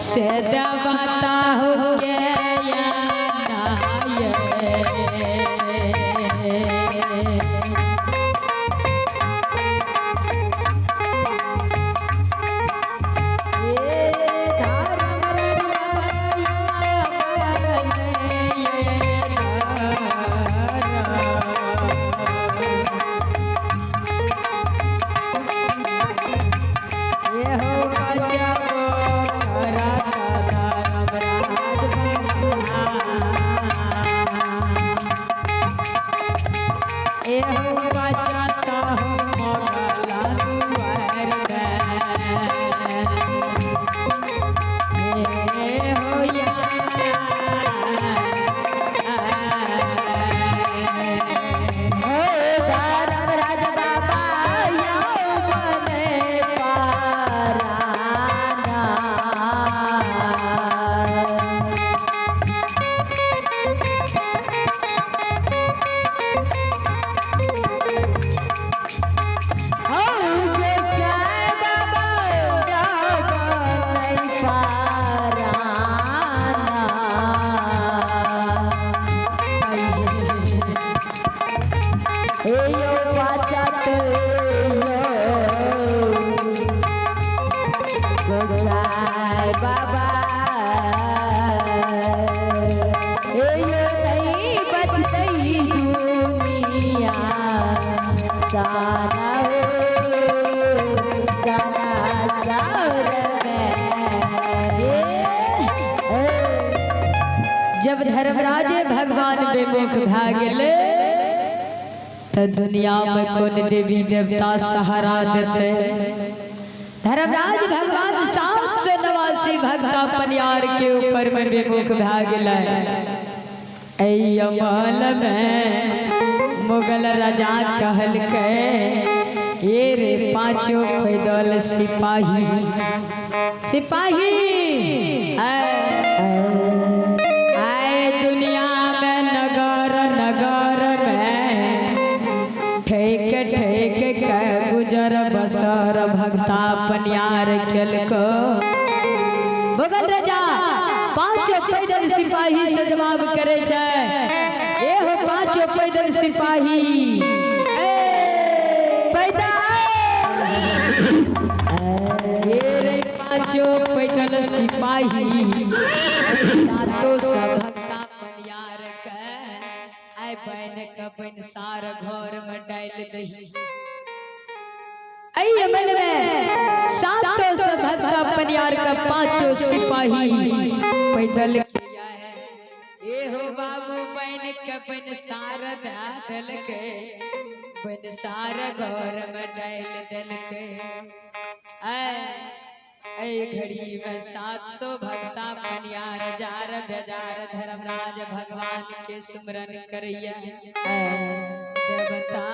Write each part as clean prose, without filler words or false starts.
से दबाता हो के बाबा नहीं बचती दुनिया जाना जब धर्मराज भगवान बेमुख भा गेले तो दुनिया में कौन देवी देवता सहारा देते। धर्मराज भगवान 789 भक्ता पनियार के ऊपर में बेमुख भा गेले। अमल में मुगल राजा कहल के ये रे पांचों पैदल सिपाही आए दुनिया में नगर नगर में ठेक ठेक के गुजर बसर भक्ता पनियार केल को। मुगल राजा पांचों पैदल सिपाही से जवाब करे छे। ए हो पांचों पैदल सिपाही पांचों पैदल सिपाही तो सब भक्ता पनियार के आय बन के बन सार घर में डाल दही। अमल में 700 भक्ता पनियार का पांचों सिपाही पैदल किया है। ये हो बाबू बन के बन सार डाल के बन सार घर में डाल दल के। घड़ी में 700 भक्ता पनियार जार बेजार धर्मराज भगवान के सुमरन करिया देवता।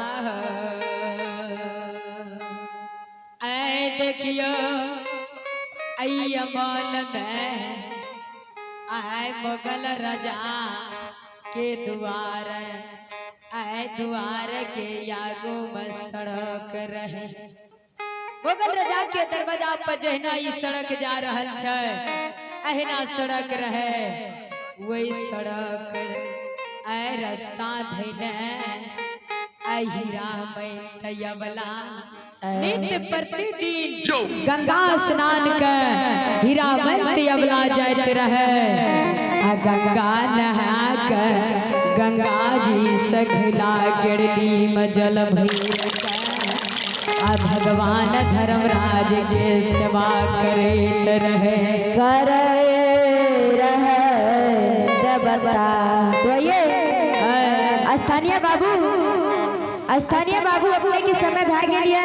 देखियो अमल में आए मुगल राजा के द्वार द्वार के आगो में सड़क रहे। मुगल राजा के दरवाजा पर जहिना ई सड़क जा रहल छै अहिना सड़क रहे। वही सड़क रास्ता धैले हीरा मैया नित्य प्रतिदिन गंगा स्नान के हीरा मैया जाते रहे। गंगा नहा के गंगा जी से घिला गिरली में जल भर भगवान धर्मराज के सेवा करते रहे तो ये स्थानीय बाबू अपने के समय भाग गया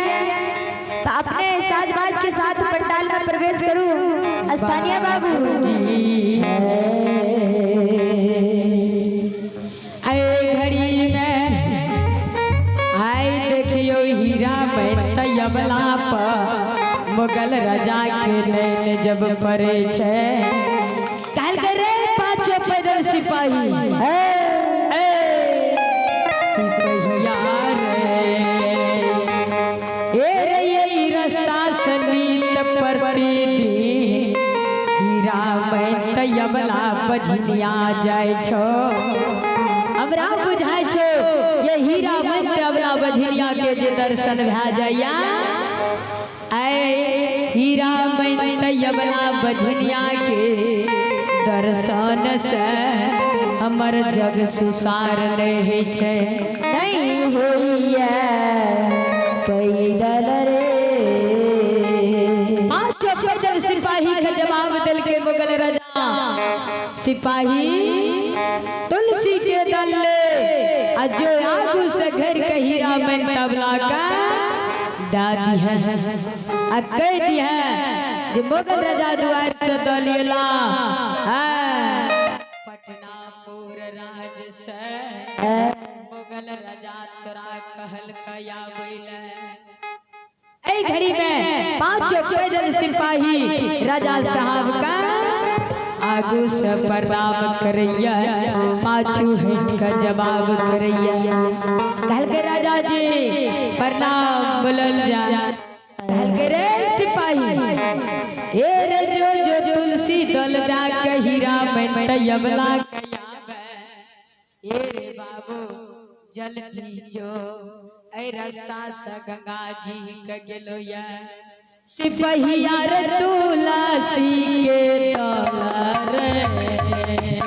तो अपने साजबाज के साथ पंडाल में प्रवेश करूं। स्थानीय बाबू जी घड़ी में आए देखियो हीरा में तयबला पर मुगल राजा के नैन जब पड़े छे। काल करे पांचों पैदल सिपाही सिपहिया रे ये रास्ता सनीत प्रतिदिन हीरा में तयबला बझनिया जाय छो। हमरा बुझाय छो ये हीरा में तयबला बझनिया के जे दर्शन भए जाइया ऐ हीरा में तयबला बझनिया के दर्शन से हमर जग सुसार नहीं छे नहीं होइया पैदल रे। पांचों पैदल सिपाही का जवाब दिल के मुगल राजा सिपाही तुलसी के दल अजो आगू से घर के हीरा में तबला का दादी है कह दी है जे मुगल राजा द्वार से दलियला पटनापुर राज से मुगल राजा तोरा कहल कया बैले। ऐ घड़ी में पांचों पैदल सिपाही राजा साहब का आगू से प्रणाम करैया पाछू हट का जवाब करैया। कहल के राजा जी प्रणाम बोलल जा। कहल के रे सिपाही ए रे जो तुलसी दल दा के हीरा में तयबला ए रे बाबू जल्दी जो ऐ रास्ता से गंगा जी के गेलो या सिपहिया रे तुलसी के दल रे।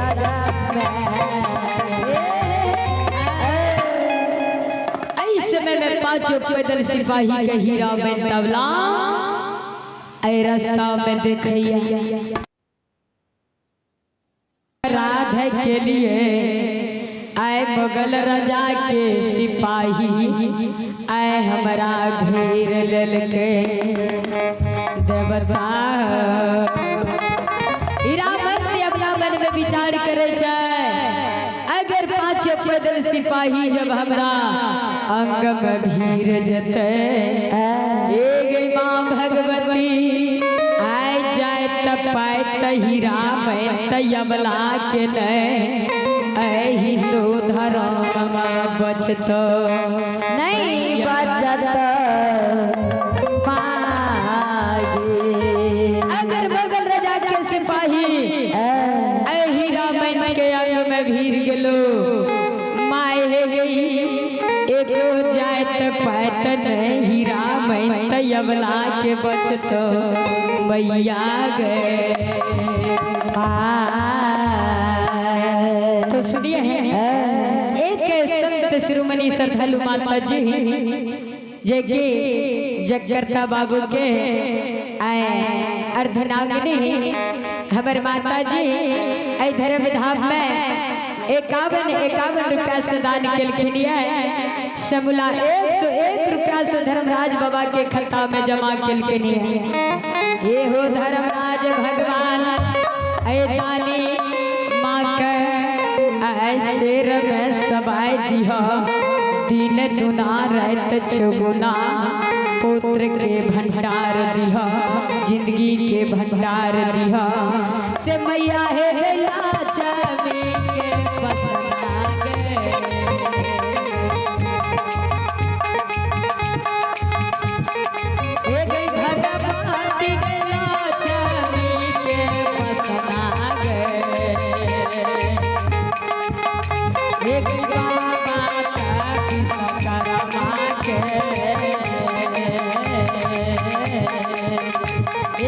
लगा पांचों पैदल सिपाही के हीरा में तबला ऐ रास्ता में देखिया राधे के लिए आए मुगल राजा के सिपाही आए हमारा घेर ललके देवता हीरामती अपना मन में विचार करे अगर पांचों पैदल सिपाही जब हमरा अंग में भीर जते एक माँ भगवती आए जाए तपाए तहीरा में तयमला के नए हिंदू धर्म में बचतो नहीं बचत अगर बगल राजा के सिपाही हीरा बन के अंग में भीर गेलो माए हे गई एको जात पैतन हीरा में तयमला के बचतो मैया गए तो सुनिए एक संत शिरोमणि श्रद्धालु माता जी जेके जगकर्ता बाबू के अर्धनागिनी हमारे माता जी ऐ धर्म धाम में 51 रुपया से दान केलखिन समूला 101 रुपया से धर्मराज बाबा के खाता में जमा केलखिन ये हो धर्मराज भगवान ऐ दानी माँ के शेर में सबाई दिया दिन दुना रहत चुगुना पुत्र के भंडार दिया जिंदगी के भंडार दिया से मैया है लाचामी के पसंद गए भगवती के लाचामी के पसंद एक बाबा की सकरमा के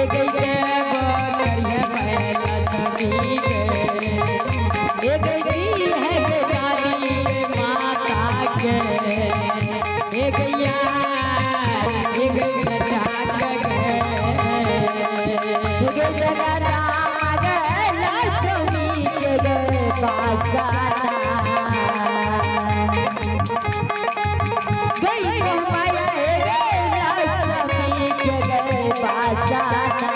एक बकरिया बैला छवि के एक है गाड़ी माता के एक जटाक के जगह राम गए लक्ष्मी के गए पासाना गई माया गए लक्ष्मी के गए पासाना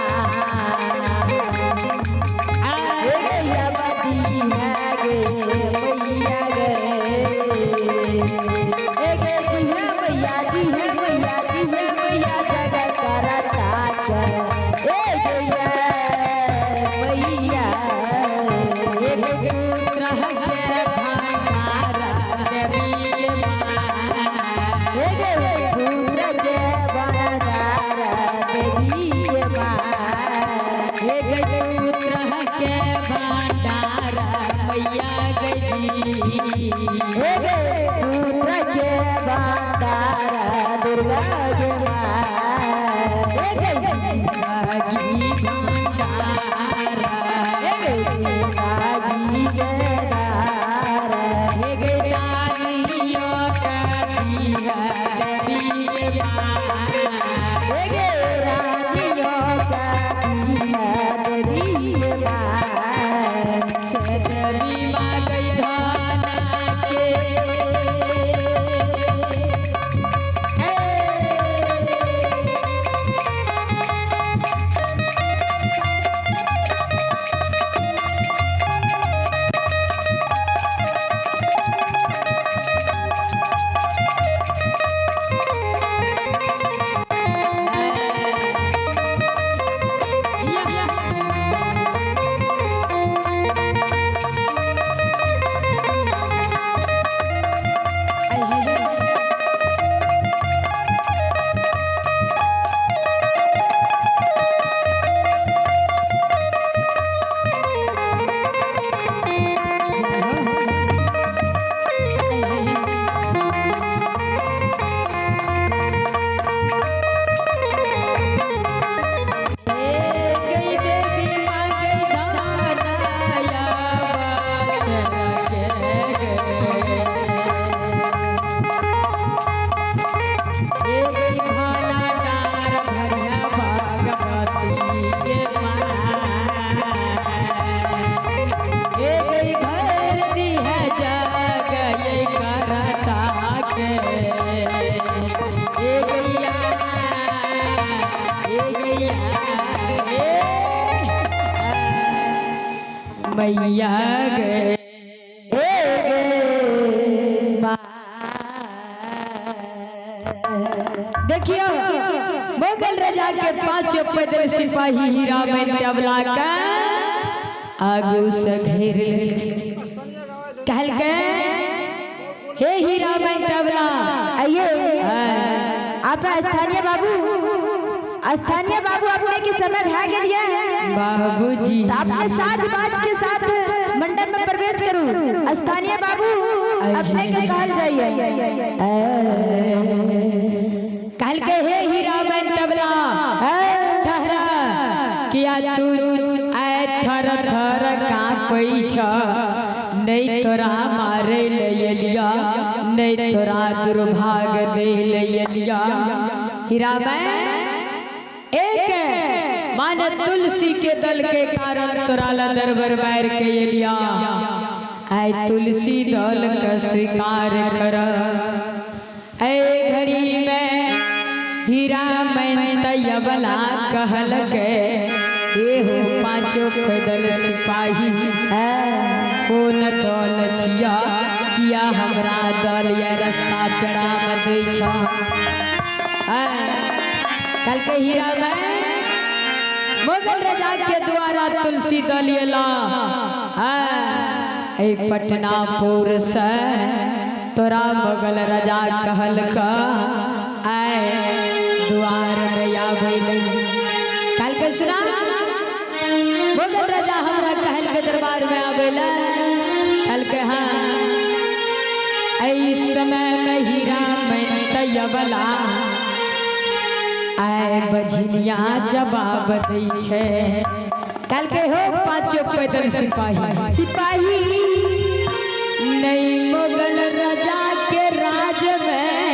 कैया गए देखियो मुगल राजा के 5 पैदल सिपाही हीरा में तबला का आगू से घेर ले कहल के हे हीरा में तबला आइए आप स्थानीय बाबू अपने के समय भाग गया बाबूजी आपने साज बाज के साथ मंडप में प्रवेश करूं स्थानीय बाबू अपने के कहल जाइए कहल के हे हीरा में तबला ठहरा किया तू आए थर थर कांपै छ नहीं तोरा मारे ले लिया नहीं तोरा दुर्भाग दे ले लिया हीरा में एक मान तुलसी के दल के कारण तोरा दरबार मार के लिया आय तुलसी दल का स्वीकार कर ऐ घड़ी में हीरा में तैयबला कहल के ये हो 5 पैदल सिपाही कौन दल छिया किया हमरा दल या रास्ता पेड़ा में दै छ कल के हीरा में मुगल राजा के द्वारा तुलसी दल एला पटनापुर से तोरा मुगल राजा कहल का आए द्वार में आवे कल के सुना मुगल राजा हमरा कहल के दरबार में आवेला कल के हाँ इस समय में हीरा में तैयबला आए बझनिया जवाब दै छे कल के हो 5 पैदल सिपाही नहीं मुगल राजा के राज में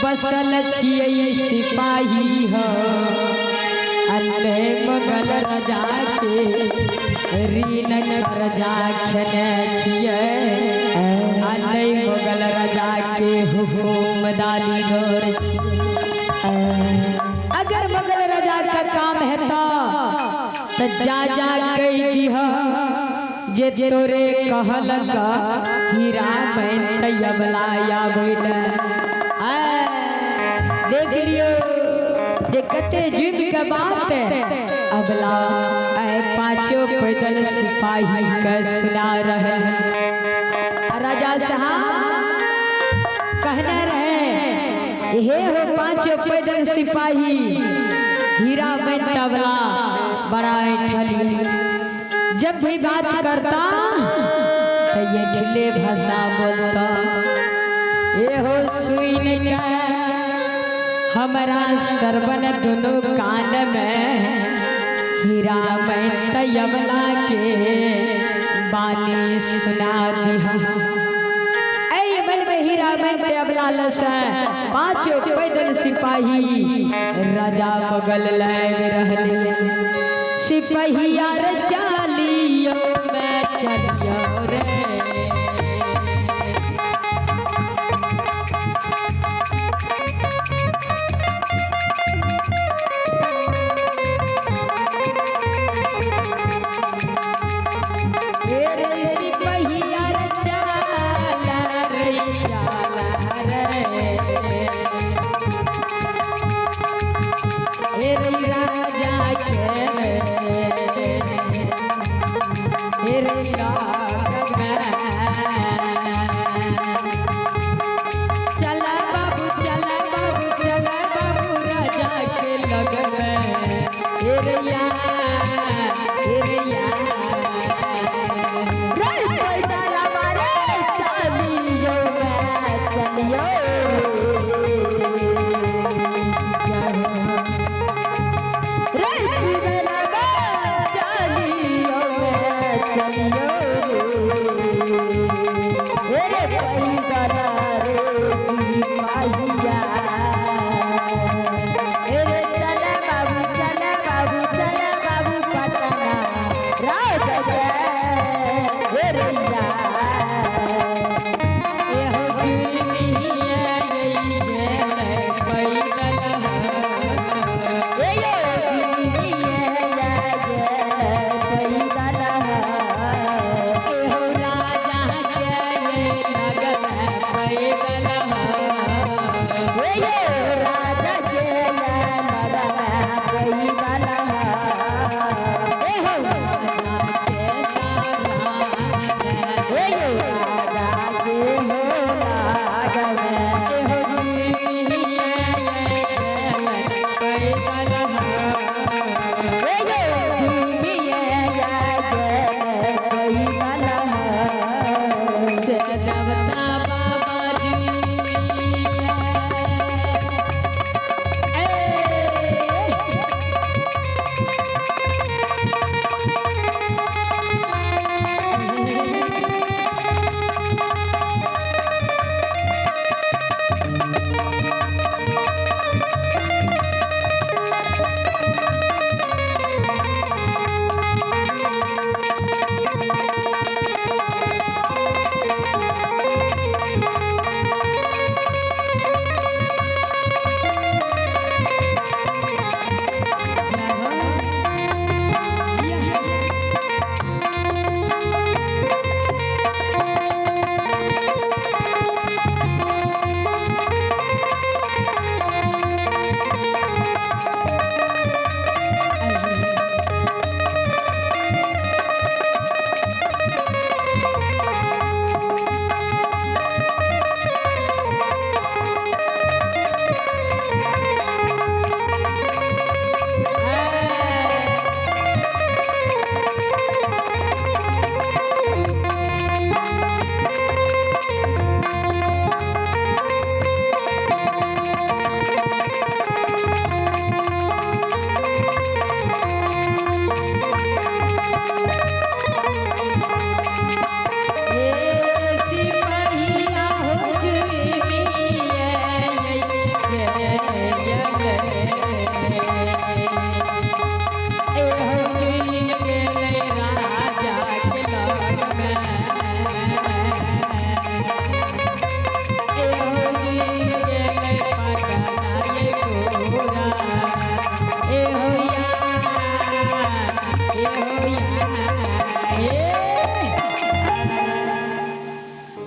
बसल छियै सिपाही हो अन्ने मुगल राजा के ऋण कर्जा खेने छियै अन्ने मुगल राजा के हुकुमदारी दौर छियै अगर मुगल राजा का काम है तो जा कह दिह जे तोरे कहल का हीरा में तैयबला आवेला देख लियो ये कते जिद के बात अबला 5 पैदल सिपाही का सुना रहे राजा साहब कहने रहे हे हो 5 पैदल सिपाही हीरा में तबला बड़ा ठली जब भी बात करता तो ये ठिले भाषा बोलता ये हो सुन के हमारा सरवन दोनों कान में हीरा में तैयबला के बानी सुना दिया हीरा में तैयबला लसा 5 पैदल सिपाही राजा मुगल लाग रहले सिपाहिया रे चालियो मैं चलियो रे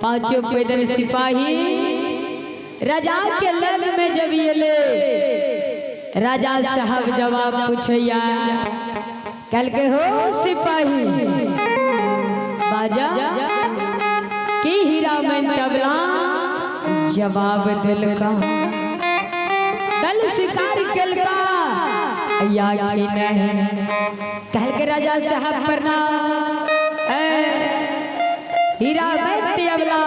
पांचों पैदल सिपाही राजा के लग में जब ये ले राजा साहब जवाब पूछैया कल के हो सिपाही बाजा की हीरा में तबला जवाब दिल का दल शिकार कल का या की नहीं कल के राजा साहब प्रणाम हीरा में तबला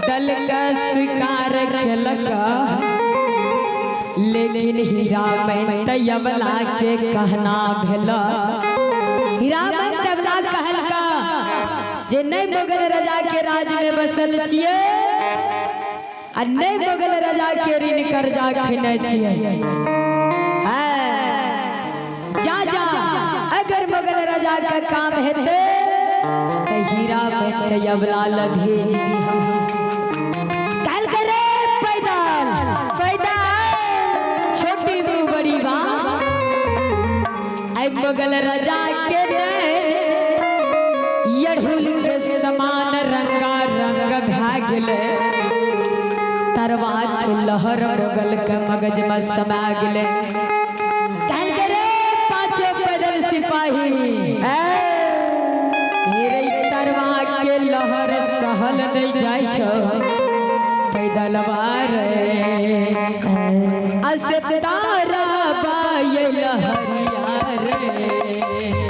दल का शिकार खेलका लेकिन हीरा में तबला के कहना भेला हीरा में तबला कहलका जे नहीं मुगल राजा के राज में बसल छिए आ नहीं मुगल राजा के ऋण कर्जा खिने छिए जा जा अगर मुगल राजा का काम हेते तो हीरा में तबला भेज दी कल करे पैदल पैदल छोटी मुँह बड़ी बात आई मुगल राजा के यड़हुल के समान रंगा रंग भागले तरवा के लहर मुगल के मगज में समा गले कल करे पांचों पैदल सिपाही तरवा के लहर सहल नहीं जाय छो पैदल रे असतारा बाय लहरिया रे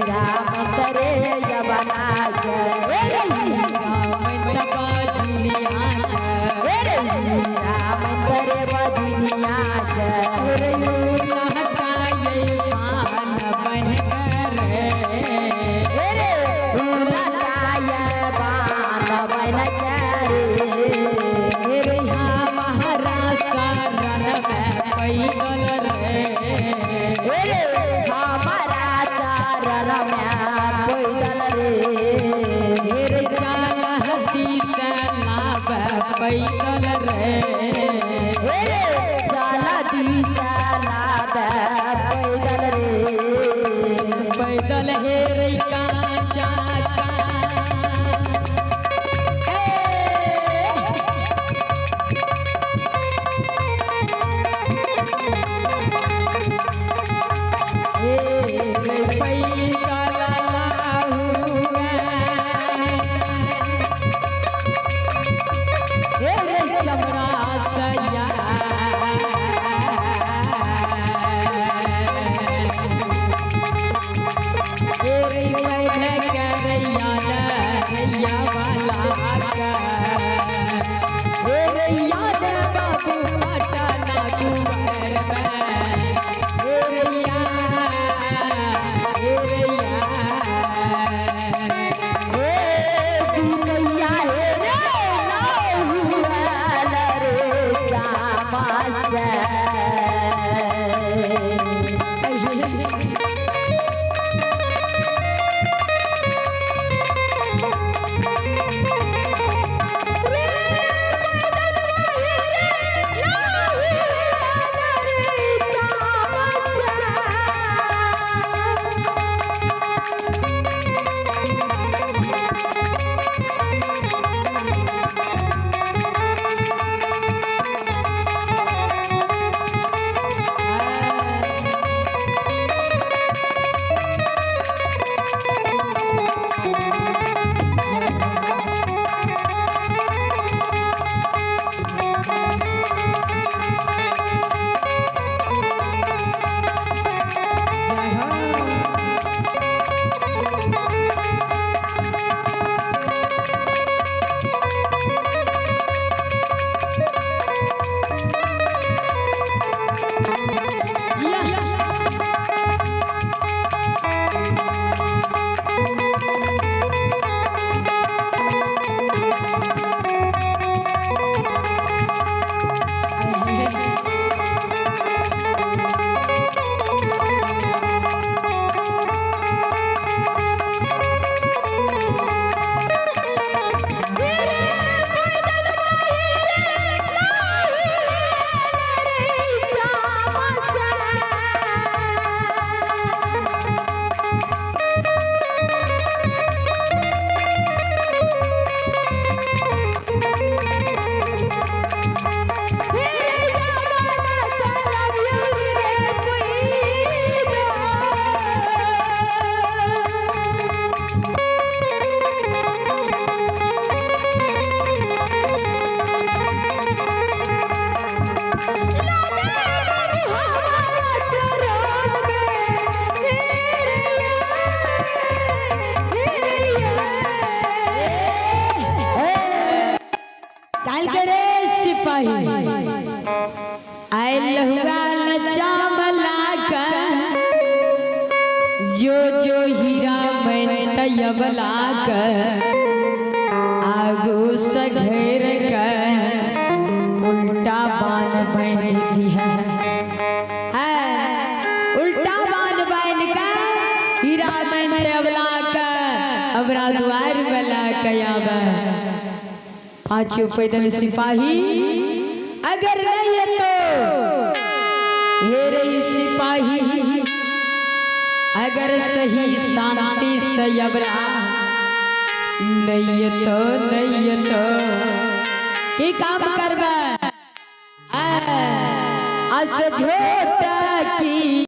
राम करे जबना के राम करे बजनिया के पैदल हे रैका चाचा जो हीरा मैं तयबला कर आगू सघेर कर उल्टा बान बन दिया उल्टा बान बन का हीरा मैं तयबला कर अबरा द्वार बला कयाब पांचों पैदल सिपाही अगर नहीं है तो हेरे सिपाही अगर सही शांति से अबरा नहीं तो की काम करबा अस झोटा की